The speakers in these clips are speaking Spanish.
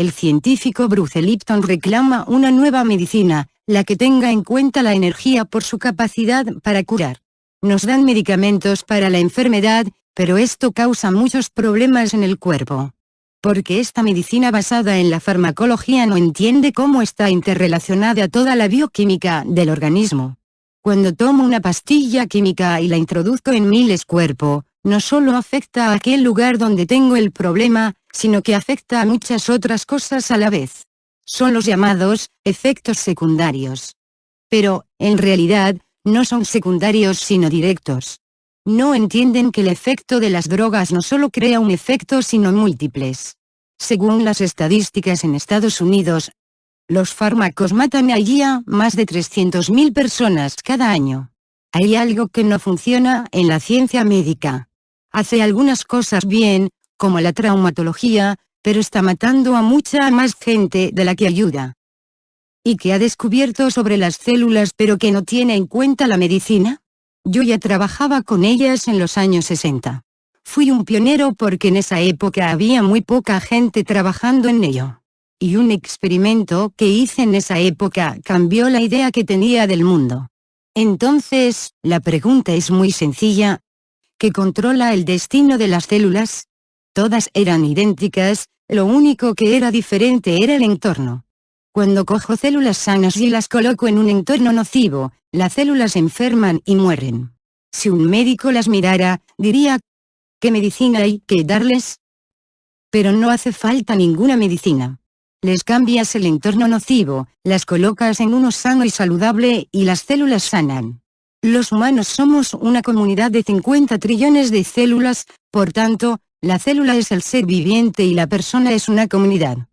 el científico Bruce Lipton reclama una nueva medicina, la que tenga en cuenta la energía por su capacidad para curar. Nos dan medicamentos para la enfermedad, pero esto causa muchos problemas en el cuerpo. Porque esta medicina basada en la farmacología no entiende cómo está interrelacionada toda la bioquímica del organismo. Cuando tomo una pastilla química y la introduzco en mi cuerpo, no solo afecta a aquel lugar donde tengo el problema, sino que afecta a muchas otras cosas a la vez. Son los llamados efectos secundarios. Pero, en realidad, no son secundarios sino directos. No entienden que el efecto de las drogas no solo crea un efecto sino múltiples. Según las estadísticas en Estados Unidos, los fármacos matan allí a más de 300.000 personas cada año. Hay algo que no funciona en la ciencia médica. Hace algunas cosas bien, como la traumatología, pero está matando a mucha más gente de la que ayuda. ¿Y qué ha descubierto sobre las células pero que no tiene en cuenta la medicina? Yo ya trabajaba con ellas en los años 60. Fui un pionero porque en esa época había muy poca gente trabajando en ello. Y un experimento que hice en esa época cambió la idea que tenía del mundo. Entonces, la pregunta es muy sencilla. ¿Qué controla el destino de las células? Todas eran idénticas, lo único que era diferente era el entorno. Cuando cojo células sanas y las coloco en un entorno nocivo, las células se enferman y mueren. Si un médico las mirara, diría, ¿qué medicina hay que darles? Pero no hace falta ninguna medicina. Les cambias el entorno nocivo, las colocas en uno sano y saludable y las células sanan. Los humanos somos una comunidad de 50 trillones de células, por tanto, la célula es el ser viviente y la persona es una comunidad.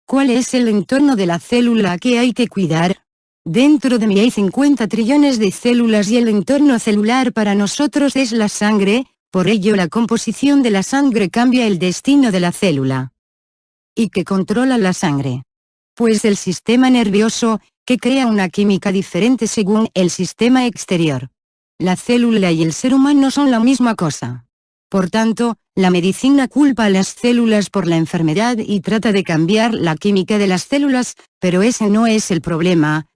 ¿Cuál es el entorno de la célula que hay que cuidar? Dentro de mí hay 50 trillones de células y el entorno celular para nosotros es la sangre, por ello la composición de la sangre cambia el destino de la célula. ¿Y qué controla la sangre? Pues el sistema nervioso, que crea una química diferente según el sistema exterior. La célula y el ser humano son la misma cosa. Por tanto, la medicina culpa a las células por la enfermedad y trata de cambiar la química de las células, pero ese no es el problema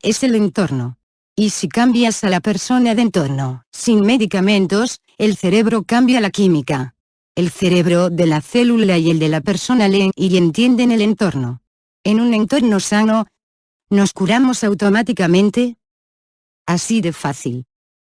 es el entorno. Y si cambias a la persona de entorno, sin medicamentos, el cerebro cambia la química. El cerebro de la célula y el de la persona leen y entienden el entorno. En un entorno sano, ¿nos curamos automáticamente? Así de fácil.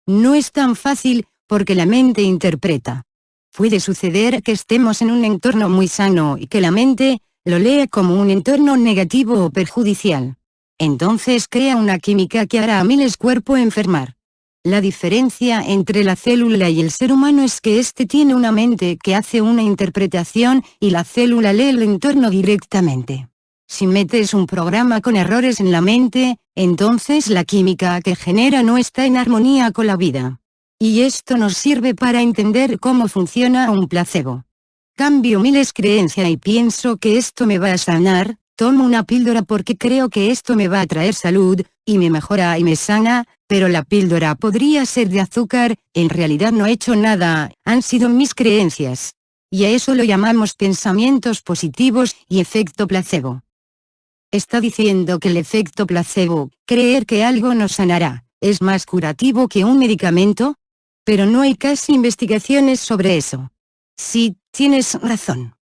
No es tan fácil, porque la mente interpreta. Puede suceder que estemos en un entorno muy sano y que la mente lo lea como un entorno negativo o perjudicial. Entonces crea una química que hará a miles cuerpo enfermar. La diferencia entre la célula y el ser humano es que éste tiene una mente que hace una interpretación y la célula lee el entorno directamente. Si metes un programa con errores en la mente, entonces la química que genera no está en armonía con la vida. Y esto nos sirve para entender cómo funciona un placebo. Cambio miles creencia y pienso que esto me va a sanar, tomo una píldora porque creo que esto me va a traer salud, y me mejora y me sana, pero la píldora podría ser de azúcar, en realidad no he hecho nada, han sido mis creencias. Y a eso lo llamamos pensamientos positivos y efecto placebo. Está diciendo que el efecto placebo, creer que algo nos sanará, es más curativo que un medicamento. Pero no hay casi investigaciones sobre eso. Sí, tienes razón.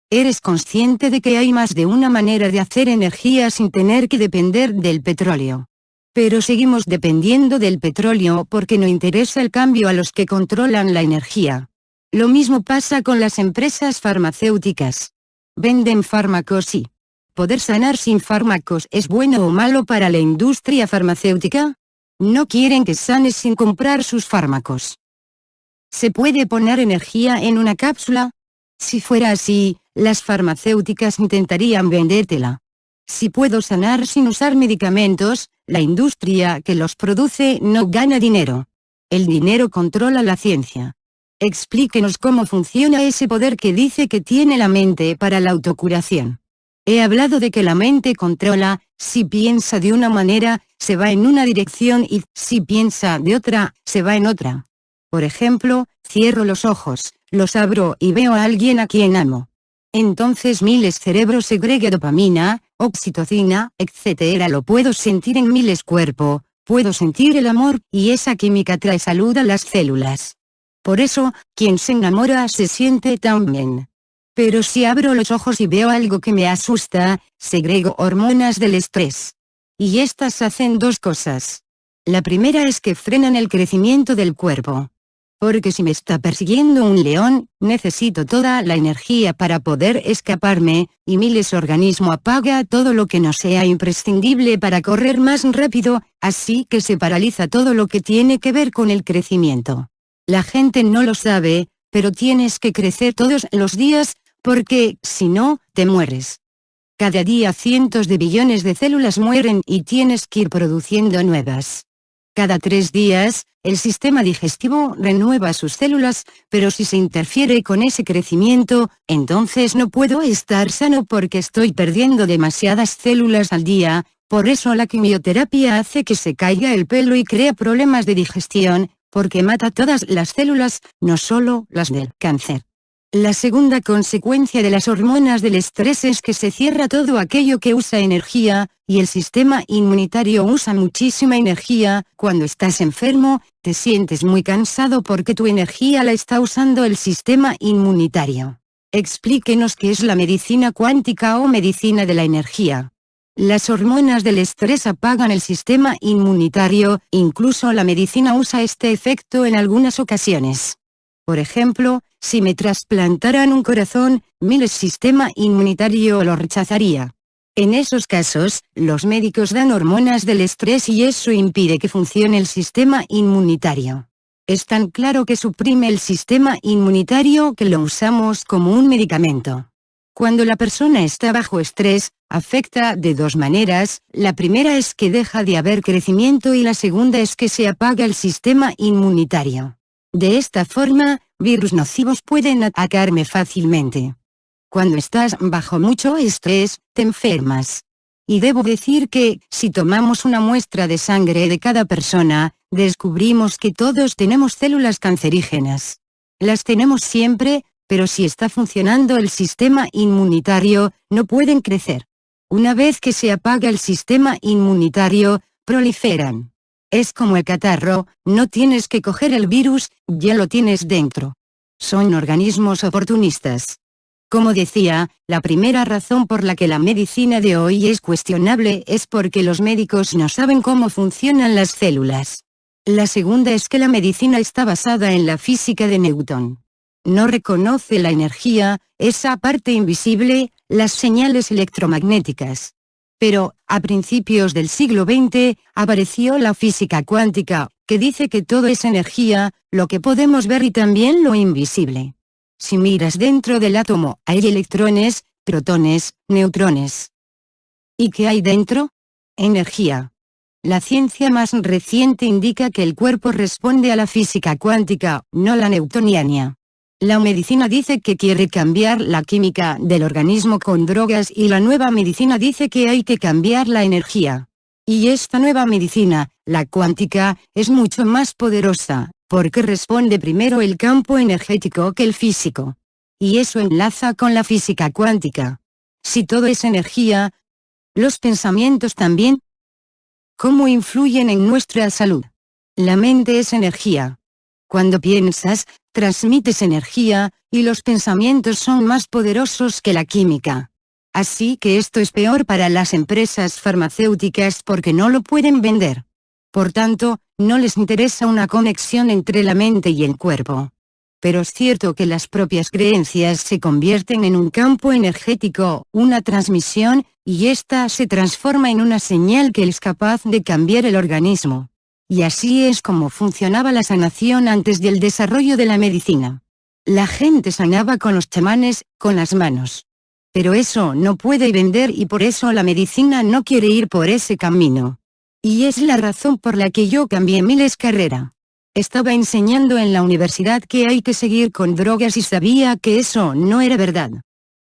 ¿Eres consciente de que hay más de una manera de hacer energía sin tener que depender del petróleo? Pero seguimos dependiendo del petróleo porque no interesa el cambio a los que controlan la energía. Lo mismo pasa con las empresas farmacéuticas. Venden fármacos sí. ¿Poder sanar sin fármacos es bueno o malo para la industria farmacéutica? No quieren que sanes sin comprar sus fármacos. ¿Se puede poner energía en una cápsula? Si fuera así, las farmacéuticas intentarían vendértela. Si puedo sanar sin usar medicamentos, la industria que los produce no gana dinero. El dinero controla la ciencia. Explíquenos cómo funciona ese poder que dice que tiene la mente para la autocuración. He hablado de que la mente controla, si piensa de una manera, se va en una dirección y, si piensa de otra, se va en otra. Por ejemplo, cierro los ojos, los abro y veo a alguien a quien amo. Entonces miles cerebros segrega dopamina, oxitocina, etc. Lo puedo sentir en miles cuerpo, puedo sentir el amor, y esa química trae salud a las células. Por eso, quien se enamora se siente tan bien. Pero si abro los ojos y veo algo que me asusta, segrego hormonas del estrés. Y estas hacen dos cosas. La primera es que frenan el crecimiento del cuerpo. Porque si me está persiguiendo un león, necesito toda la energía para poder escaparme, y miles organismo apaga todo lo que no sea imprescindible para correr más rápido, así que se paraliza todo lo que tiene que ver con el crecimiento. La gente no lo sabe, pero tienes que crecer todos los días, porque, si no, te mueres. Cada día cientos de billones de células mueren y tienes que ir produciendo nuevas. Cada 3 días, el sistema digestivo renueva sus células, pero si se interfiere con ese crecimiento, entonces no puedo estar sano porque estoy perdiendo demasiadas células al día. Por eso la quimioterapia hace que se caiga el pelo y crea problemas de digestión, porque mata todas las células, no solo las del cáncer. La segunda consecuencia de las hormonas del estrés es que se cierra todo aquello que usa energía, y el sistema inmunitario usa muchísima energía. Cuando estás enfermo, te sientes muy cansado porque tu energía la está usando el sistema inmunitario. Explíquenos qué es la medicina cuántica o medicina de la energía. Las hormonas del estrés apagan el sistema inmunitario, incluso la medicina usa este efecto en algunas ocasiones. Por ejemplo, si me trasplantaran un corazón, el sistema inmunitario lo rechazaría. En esos casos, los médicos dan hormonas del estrés y eso impide que funcione el sistema inmunitario. Es tan claro que suprime el sistema inmunitario que lo usamos como un medicamento. Cuando la persona está bajo estrés, afecta de dos maneras. La primera es que deja de haber crecimiento y la segunda es que se apaga el sistema inmunitario. De esta forma, virus nocivos pueden atacarme fácilmente. Cuando estás bajo mucho estrés, te enfermas. Y debo decir que, si tomamos una muestra de sangre de cada persona, descubrimos que todos tenemos células cancerígenas. Las tenemos siempre, pero si está funcionando el sistema inmunitario, no pueden crecer. Una vez que se apaga el sistema inmunitario, proliferan. Es como el catarro, no tienes que coger el virus, ya lo tienes dentro. Son organismos oportunistas. Como decía, la primera razón por la que la medicina de hoy es cuestionable es porque los médicos no saben cómo funcionan las células. La segunda es que la medicina está basada en la física de Newton. No reconoce la energía, esa parte invisible, las señales electromagnéticas. Pero, a principios del siglo XX, apareció la física cuántica, que dice que todo es energía, lo que podemos ver y también lo invisible. Si miras dentro del átomo, hay electrones, protones, neutrones. ¿Y qué hay dentro? Energía. La ciencia más reciente indica que el cuerpo responde a la física cuántica, no la newtoniana. La medicina dice que quiere cambiar la química del organismo con drogas y la nueva medicina dice que hay que cambiar la energía. Y esta nueva medicina, la cuántica, es mucho más poderosa, porque responde primero el campo energético que el físico. Y eso enlaza con la física cuántica. Si todo es energía, ¿los pensamientos también? ¿Cómo influyen en nuestra salud? La mente es energía. Cuando piensas, transmites energía, y los pensamientos son más poderosos que la química. Así que esto es peor para las empresas farmacéuticas porque no lo pueden vender. Por tanto, no les interesa una conexión entre la mente y el cuerpo. Pero es cierto que las propias creencias se convierten en un campo energético, una transmisión, y ésta se transforma en una señal que es capaz de cambiar el organismo. Y así es como funcionaba la sanación antes del desarrollo de la medicina. La gente sanaba con los chamanes, con las manos. Pero eso no puede vender y por eso la medicina no quiere ir por ese camino. Y es la razón por la que yo cambié miles carrera. Estaba enseñando en la universidad que hay que seguir con drogas y sabía que eso no era verdad.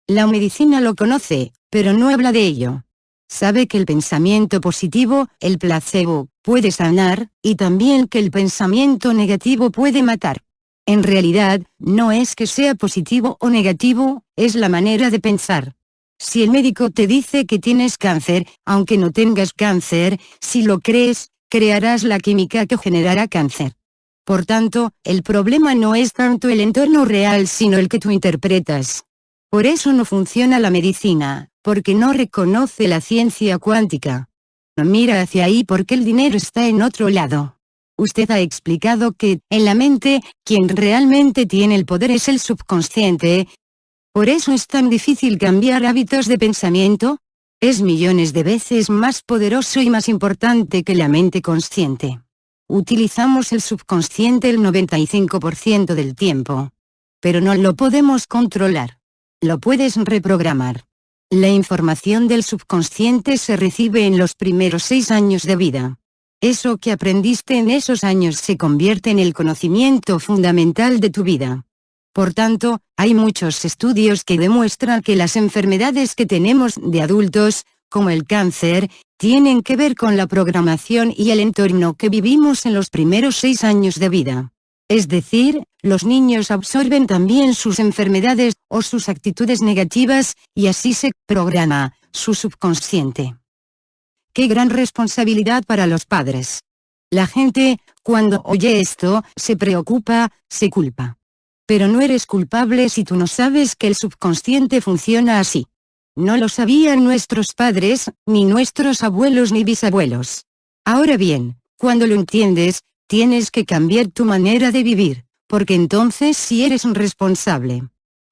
La medicina lo conoce, pero no habla de ello. Sabe que el pensamiento positivo, el placebo, puede sanar, y también que el pensamiento negativo puede matar. En realidad, no es que sea positivo o negativo, es la manera de pensar. Si el médico te dice que tienes cáncer, aunque no tengas cáncer, si lo crees, crearás la química que generará cáncer. Por tanto, el problema no es tanto el entorno real sino el que tú interpretas. Por eso no funciona la medicina, porque no reconoce la ciencia cuántica. No mira hacia ahí porque el dinero está en otro lado. Usted ha explicado que, en la mente, quien realmente tiene el poder es el subconsciente. ¿Por eso es tan difícil cambiar hábitos de pensamiento? Es millones de veces más poderoso y más importante que la mente consciente. Utilizamos el subconsciente el 95% del tiempo. Pero no lo podemos controlar. Lo puedes reprogramar. La información del subconsciente se recibe en los primeros 6 años de vida. Eso que aprendiste en esos años se convierte en el conocimiento fundamental de tu vida. Por tanto, hay muchos estudios que demuestran que las enfermedades que tenemos de adultos, como el cáncer, tienen que ver con la programación y el entorno que vivimos en los primeros 6 años de vida. Es decir, los niños absorben también sus enfermedades o sus actitudes negativas, y así se programa su subconsciente. ¡Qué gran responsabilidad para los padres! La gente, cuando oye esto, se preocupa, se culpa. Pero no eres culpable si tú no sabes que el subconsciente funciona así. No lo sabían nuestros padres, ni nuestros abuelos ni bisabuelos. Ahora bien, cuando lo entiendes, tienes que cambiar tu manera de vivir, porque entonces sí eres un responsable.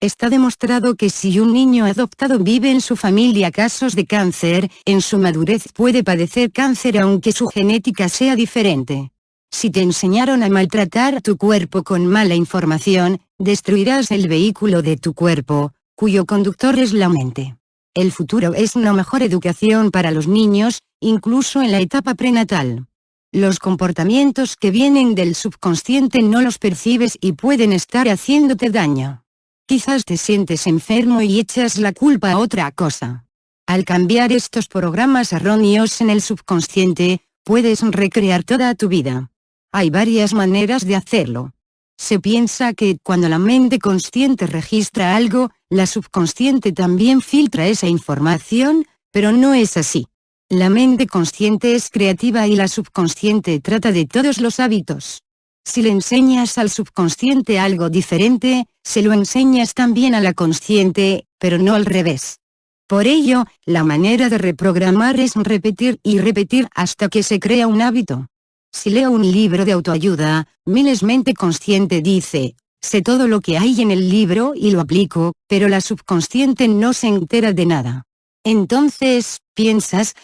Está demostrado que si un niño adoptado vive en su familia casos de cáncer, en su madurez puede padecer cáncer aunque su genética sea diferente. Si te enseñaron a maltratar tu cuerpo con mala información, destruirás el vehículo de tu cuerpo, cuyo conductor es la mente. El futuro es una mejor educación para los niños, incluso en la etapa prenatal. Los comportamientos que vienen del subconsciente no los percibes y pueden estar haciéndote daño. Quizás te sientes enfermo y echas la culpa a otra cosa. Al cambiar estos programas erróneos en el subconsciente, puedes recrear toda tu vida. Hay varias maneras de hacerlo. Se piensa que cuando la mente consciente registra algo, la subconsciente también filtra esa información, pero no es así. La mente consciente es creativa y la subconsciente trata de todos los hábitos. Si le enseñas al subconsciente algo diferente, se lo enseñas también a la consciente, pero no al revés. Por ello, la manera de reprogramar es repetir y repetir hasta que se crea un hábito. Si leo un libro de autoayuda, mi mente consciente dice, sé todo lo que hay en el libro y lo aplico, pero la subconsciente no se entera de nada. Entonces, piensas,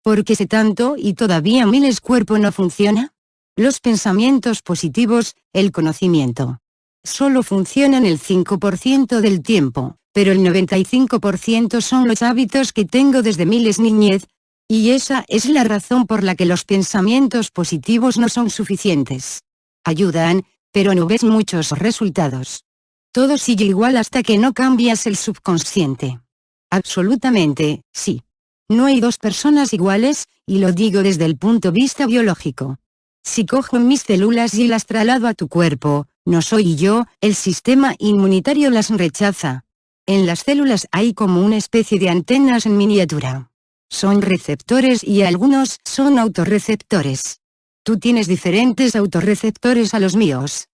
¿por qué sé tanto y todavía mi cuerpo no funciona? Los pensamientos positivos, el conocimiento. Solo funcionan el 5% del tiempo, pero el 95% son los hábitos que tengo desde mi niñez, y esa es la razón por la que los pensamientos positivos no son suficientes. Ayudan, pero no ves muchos resultados. Todo sigue igual hasta que no cambias el subconsciente. Absolutamente, sí. No hay dos personas iguales, y lo digo desde el punto de vista biológico. Si cojo mis células y las traslado a tu cuerpo, no soy yo, el sistema inmunitario las rechaza. En las células hay como una especie de antenas en miniatura. Son receptores y algunos son autorreceptores. Tú tienes diferentes autorreceptores a los míos.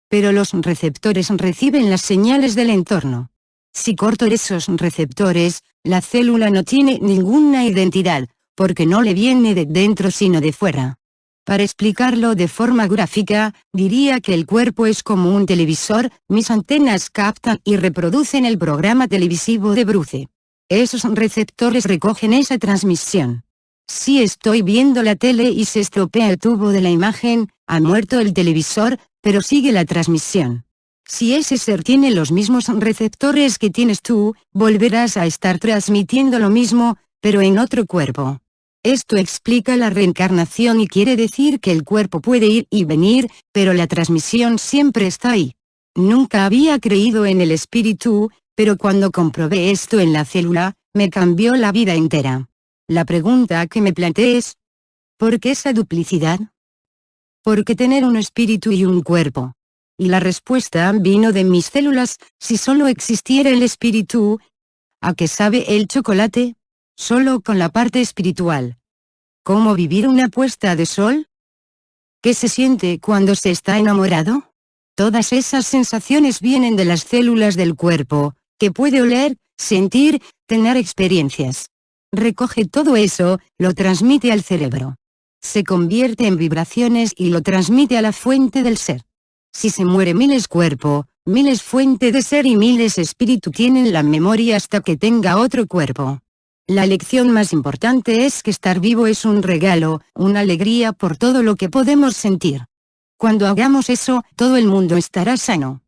Pero los receptores reciben las señales del entorno. Si corto esos receptores, la célula no tiene ninguna identidad, porque no le viene de dentro sino de fuera. Para explicarlo de forma gráfica, diría que el cuerpo es como un televisor, mis antenas captan y reproducen el programa televisivo de Bruce. Esos receptores recogen esa transmisión. Si estoy viendo la tele y se estropea el tubo de la imagen, ha muerto el televisor, pero sigue la transmisión. Si ese ser tiene los mismos receptores que tienes tú, volverás a estar transmitiendo lo mismo, pero en otro cuerpo. Esto explica la reencarnación y quiere decir que el cuerpo puede ir y venir, pero la transmisión siempre está ahí. Nunca había creído en el espíritu, pero cuando comprobé esto en la célula, me cambió la vida entera. La pregunta que me planteé es, ¿por qué esa duplicidad? ¿Por qué tener un espíritu y un cuerpo? Y la respuesta vino de mis células. Si solo existiera el espíritu, ¿a qué sabe el chocolate? Solo con la parte espiritual. ¿Cómo vivir una puesta de sol? ¿Qué se siente cuando se está enamorado? Todas esas sensaciones vienen de las células del cuerpo, que puede oler, sentir, tener experiencias. Recoge todo eso, lo transmite al cerebro. Se convierte en vibraciones y lo transmite a la fuente del ser. Si se muere miles cuerpo, miles fuente de ser y miles espíritu tienen la memoria hasta que tenga otro cuerpo. La lección más importante es que estar vivo es un regalo, una alegría por todo lo que podemos sentir. Cuando hagamos eso, todo el mundo estará sano.